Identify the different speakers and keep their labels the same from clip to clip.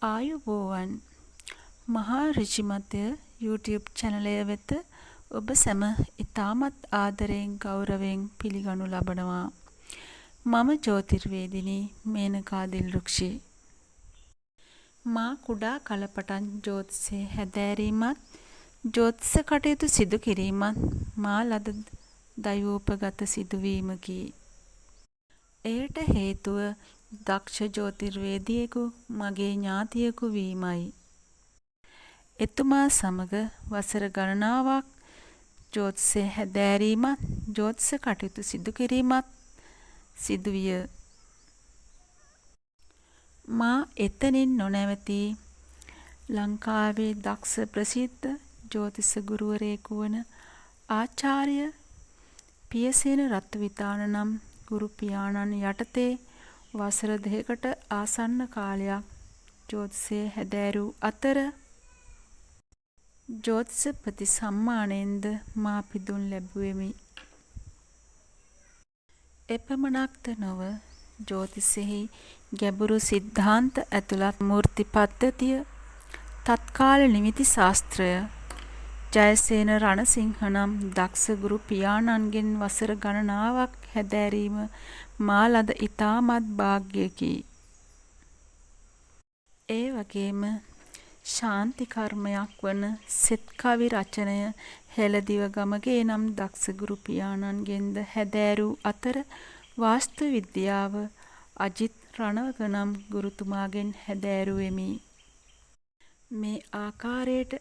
Speaker 1: ආයුබෝවන් මහා ඍෂිමතය YouTube චැනලය වෙත ඔබ සැම ඉතාමත් ආදරයෙන් ගෞරවයෙන් පිළිගනු ලබනවා. මම ජ්‍යොතිර්වේදිනී මේනකා දිල්රුක්ෂි. මා කුඩා කල පටන් ජ්‍යොතිෂය හැදෑරීමත් ජ්‍යොතිෂ කටයුතු සිදු කිරීමත් මා ලද දෛවෝපගත සිදුවීමකි. එයට හේතුව දක්ෂ ජ්‍යොතිර්වේදියෙකු මගේ ඥාතියෙකු වීමයි. එතුමා සමග වසර ගණනාවක් ජ්‍යොතිෂය හැදෑරීමත් ජ්‍යොතිෂ කටයුතු සිදු කිරීමත් සිදුවිය. මා එතනින් නොනැවතී ලංකාවේ දක්ෂ ප්‍රසිද්ධ ජ්‍යොතිෂ ගුරුවරයෙකු වන ආචාර්ය පියසේන රත්විතාන නම් ගුරු පියාණන් යටතේ වසර 2කට ආසන්න කාලයක් ජ්‍යොතිෂය හැදෑරූ අතර ජ්‍යොතිෂපති සම්මානයෙන්ද මා පිදුම් ලැබුවෙමි. එපමණක්ද නොව ජ්‍යොතිෂයෙහි ගැඹුරු සිද්ධාන්ත ඇතුළත් මූර්ති පද්ධතිය, තත්කාල නිමිති ශාස්ත්‍රය ජයසේන රණසිංහ නම් දක්ෂ ගුරු පියාණන්ගෙන් වසර ගණනාවක් හැදෑරීම මා ලද ඉතාමත් භාග්‍යයකි. ඒ වගේම ශාන්ති කර්මයක් වන සෙත් කවි රචනය හෙළදිව ගමගේ නම් දක්ෂ ගුරු පියාණන්ගෙන්ද හැදෑරූ අතර වාස්තු විද්‍යාව අජිත් රණවක නම් ගුරුතුමාගෙන් හැදෑරුවෙමි. මේ ආකාරයට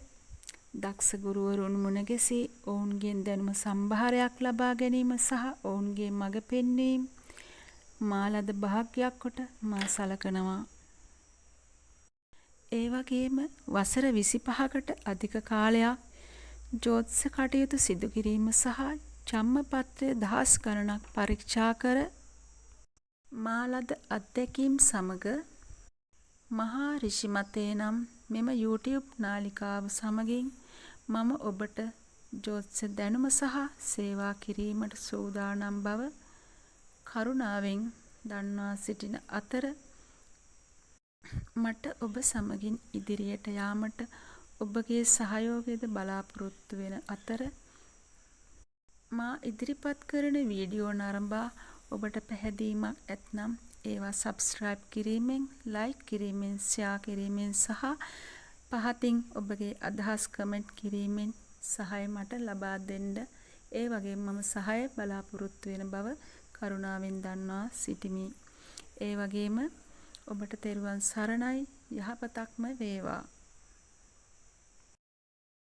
Speaker 1: දක්ෂ ගුරුවරුන් මුණගැසී ඔවුන්ගෙන් දැනුම සම්භාරයක් ලබා ගැනීම සහ ඔවුන්ගේ මඟ පෙන්වීම මා ලද භාග්‍යයක් කොට මා සලකනවා. ඒ වගේම වසර 25කට අධික කාලයක් ජ්‍යොතිෂ කටයුතු සිදු කිරීම සහ ජම්මපත්‍රය දහස් ගණනක් පරීක්ෂා කර මා ලද අත්දැකීම් සමග මහා ඍෂිමතය නම් මෙම YouTube නාලිකාව සමගින් මම ඔබට ජ්‍යොතිෂ දැනුම සහ සේවා කිරීමට සූදානම් බව කරුණාවෙන් දන්වා සිටින අතර මට ඔබ සමගින් ඉදිරියට යාමට ඔබගේ සහයෝගයද බලාපොරොත්තු වෙන අතර මා ඉදිරිපත් කරන වීඩියෝ නරඹා ඔබට පැහැදීමක් ඇත්නම් ඒවා සබ්ස්ක්‍රයිබ් කිරීමෙන්, ලයික් කිරීමෙන්, ෂෙයා කිරීමෙන් සහ පහතින් ඔබගේ අදහස් කමෙන්ට් කිරීමෙන් සහාය මට ලබා දෙන්න. ඒ වගේම මම සහාය බලාපොරොත්තු වෙන බව කරුණාවෙන් දන්වා සිටිමි. ඒ වගේම ඔබට තෙරුවන් සරණයි. යහපතක්ම වේවා.